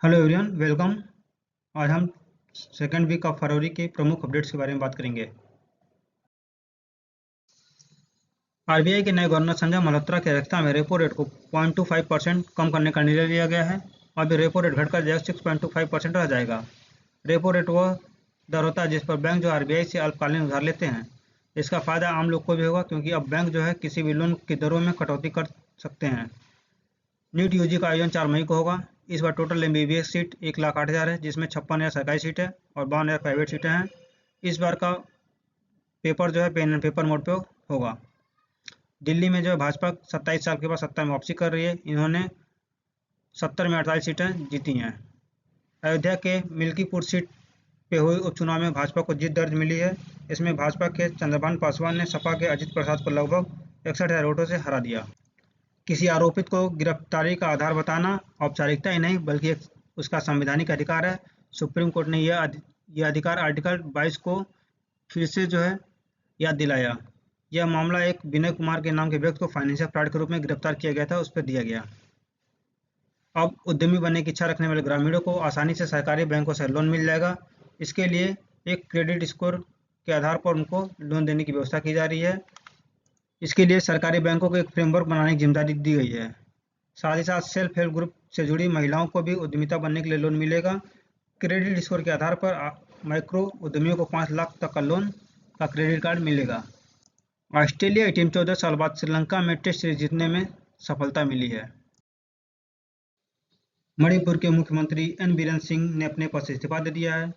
Hello everyone, welcome. आज हम second week of February के प्रमुख अपडेट्स के बारे में बात करेंगे। आरबीआई के नए गवर्नर संजय मल्होत्रा की अध्यक्षता में रेपो रेट को 0.25% कम करने का निर्णय लिया गया है। अब रेपो रेट घटकर 6.25% रह जाएगा। रेपो रेट वह दर होता है जिस पर बैंक जो आरबीआई से अल्पकालीन उधार लेते हैं। इसका फायदा आम लोग को भी होगा, क्योंकि अब बैंक जो है किसी भी लोन की दरों में कटौती कर सकते हैं। नीट यूजी का आयोजन 4 मई को होगा। इस बार टोटल एमबीबीएस सीट 1,08,000 है, जिसमें 56,000 सरकारी सीट है और 52,000 प्राइवेट सीटें हैं। इस बार का पेपर जो है पेन एंड पेपर मोड पे होगा। दिल्ली में जो है भाजपा 27 साल के बाद सत्ता में वापसी कर रही है। इन्होंने 70 में 48 सीटें जीती हैं। अयोध्या के मिल्कीपुर सीट पे हुए उपचुनाव में भाजपा को जीत दर्ज मिली है। इसमें भाजपा के चंद्रभान पासवान ने सपा के अजित प्रसाद को लगभग 61,000 वोटों से हरा दिया। किसी आरोपित को गिरफ्तारी का आधार बताना औपचारिकता ही नहीं, बल्कि एक उसका संवैधानिक अधिकार है। सुप्रीम कोर्ट ने यह अधिकार आर्टिकल 22 को फिर से जो है याद दिलाया। यह मामला एक विनय कुमार के नाम के व्यक्ति को फाइनेंशियल फ्रॉड के रूप में गिरफ्तार किया गया था, उस पर दिया गया। अब उद्यमी बनने की इच्छा रखने वाले ग्रामीणों को आसानी से सरकारी बैंकों से लोन मिल जाएगा। इसके लिए एक क्रेडिट स्कोर के आधार पर उनको लोन देने की व्यवस्था की जा रही है। इसके लिए सरकारी बैंकों को एक फ्रेमवर्क बनाने की जिम्मेदारी दी गई है। साथ ही साथ सेल्फ हेल्प ग्रुप से जुड़ी महिलाओं को भी उद्यमिता बनने के लिए लोन मिलेगा। क्रेडिट स्कोर के आधार पर माइक्रो उद्यमियों को 5 लाख तक का लोन का क्रेडिट कार्ड मिलेगा। ऑस्ट्रेलिया की टीम 14 साल बाद श्रीलंका में टेस्ट सीरीज जीतने में सफलता मिली है। मणिपुर के मुख्यमंत्री एन बीरेन सिंह ने अपने पद से इस्तीफा दे दिया है।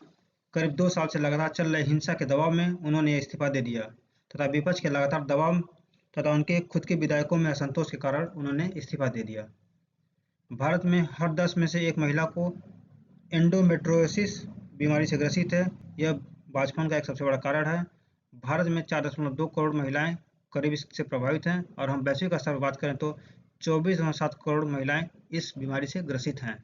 करीब 2 साल से लगातार चल रहे हिंसा के दबाव में उन्होंने इस्तीफा दे दिया तथा विपक्ष के लगातार दबाव तथा उनके खुद के विधायकों में असंतोष के कारण उन्होंने इस्तीफा दे दिया। भारत में हर 10 में से एक महिला को एंडोमेट्रियोसिस बीमारी से ग्रसित है। यह बांझपन का एक सबसे बड़ा कारण है। भारत में 4.2 करोड़ महिलाएं करीब इससे प्रभावित हैं और हम वैश्विक स्तर पर बात करें तो 24.7 करोड़ महिलाएं इस बीमारी से ग्रसित हैं।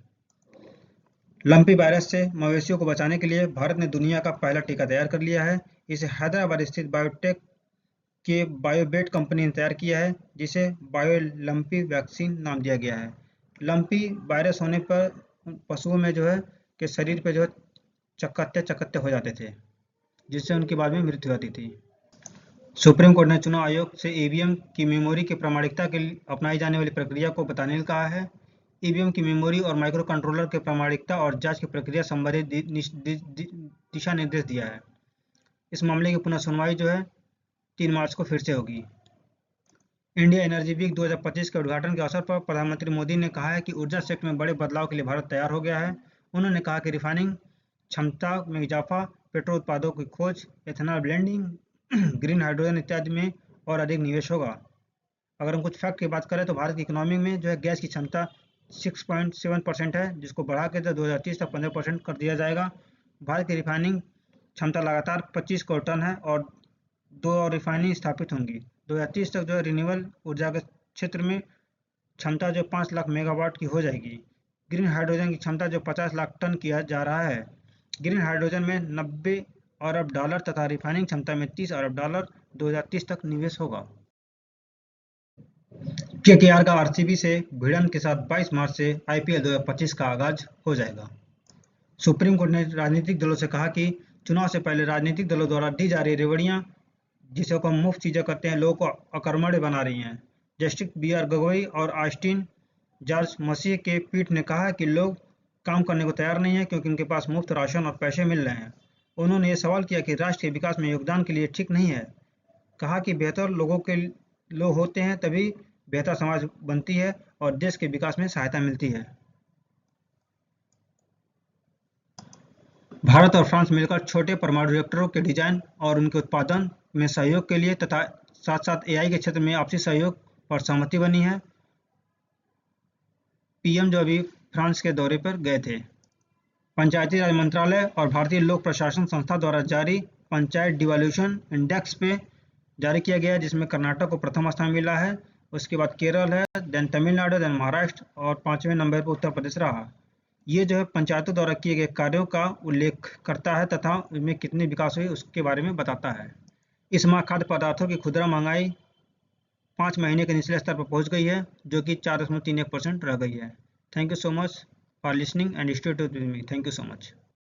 लंपी वायरस से मवेशियों को बचाने के लिए भारत ने दुनिया का पहला टीका तैयार कर लिया है। इसे हैदराबाद स्थित बायोटेक के बायोबेट कंपनी ने तैयार किया है, जिसे बायोलंपी वैक्सीन नाम दिया गया है। लंपी वायरस होने पर पशुओं में जो है के शरीर पे जो है चकत्ते चकत्ते हो जाते थे, जिससे उनकी बाद में मृत्यु होती थी। सुप्रीम कोर्ट ने चुनाव आयोग से ईवीएम की मेमोरी की प्रामाणिकता के लिए अपनाई जाने वाली प्रक्रिया को बताने को कहा है। ईवीएम की मेमोरी और माइक्रो कंट्रोलर के प्रामाणिकता और जांच की प्रक्रिया संबंधी दिशा निर्देश दिया है। इस मामले की पुनः सुनवाई जो है 3 मार्च को फिर से होगी। इंडिया एनर्जी वीक 2025 के उद्घाटन के अवसर पर प्रधानमंत्री मोदी ने कहा है कि ऊर्जा सेक्टर में बड़े बदलाव के लिए भारत तैयार हो गया है। उन्होंने कहा कि रिफाइनिंग क्षमता में इजाफा, पेट्रोल उत्पादों की खोज, एथेनॉल ब्लेंडिंग, ग्रीन हाइड्रोजन इत्यादि में और अधिक निवेश होगा। अगर हम कुछ फैक्ट की बात करें तो भारत की इकोनॉमी में जो है गैस की क्षमता 6.7% है, जिसको बढ़ा के 2030 तक 15% कर दिया जाएगा। भारत की रिफाइनिंग क्षमता लगातार 25 करोड़ टन है और 2 और रिफाइनरी स्थापित होंगी। 2030 तक जो है रिन्यूएबल ऊर्जा के क्षेत्र में क्षमता जो 5 लाख मेगावाट की हो जाएगी। ग्रीन हाइड्रोजन की क्षमता जो 50 लाख टन किया जा रहा है। ग्रीन हाइड्रोजन में 90 अरब डॉलर तथा रिफाइनिंग क्षमता में 30 अरब डॉलर 2030 तक निवेश होगा। केकेआर का आरसीबी से भिड़ंत के साथ 22 मार्च से आईपीएल 2025 का आगाज हो जाएगा। सुप्रीम कोर्ट ने राजनीतिक दलों से कहा कि चुनाव से पहले राजनीतिक दलों द्वारा दी जा रही रेवड़ियां, जिसे हम मुफ्त चीजें करते हैं, लोगों को अकर्मण्य बना रही हैं। जस्टिस बीआर गगोई और ऑस्टिन जॉर्ज मसीह के पीठ ने कहा कि लोग काम करने को तैयार नहीं है क्योंकि उनके पास मुफ्त राशन और पैसे मिल रहे हैं। उन्होंने ये सवाल किया कि राष्ट्र के विकास में योगदान के लिए ठीक नहीं है। कहा कि बेहतर लोगों के लोग होते हैं तभी बेहतर समाज बनती है और देश के विकास में सहायता मिलती है। भारत और फ्रांस मिलकर छोटे परमाणु रिएक्टरों के डिजाइन और उनके उत्पादन में सहयोग के लिए तथा साथ साथ एआई के क्षेत्र में आपसी सहयोग पर सहमति बनी है। पीएम जो अभी फ्रांस के दौरे पर गए थे। पंचायती राज मंत्रालय और भारतीय लोक प्रशासन संस्था द्वारा जारी पंचायत डिवोल्यूशन इंडेक्स पे जारी किया गया, जिसमें कर्नाटक को प्रथम स्थान मिला है। उसके बाद केरल है, देन तमिलनाडु, देन महाराष्ट्र और 5वें नंबर पर उत्तर प्रदेश रहा। ये जो है पंचायतों द्वारा किए गए कार्यों का उल्लेख करता है तथा उनमें कितनी विकास हुई उसके बारे में बताता है। इस माह खाद्य पदार्थों की खुदरा महंगाई 5 महीने के निचले स्तर पर पहुंच गई है, जो कि 4.31% रह गई है। Thank you so much for listening and stay tuned with me. Thank you so much.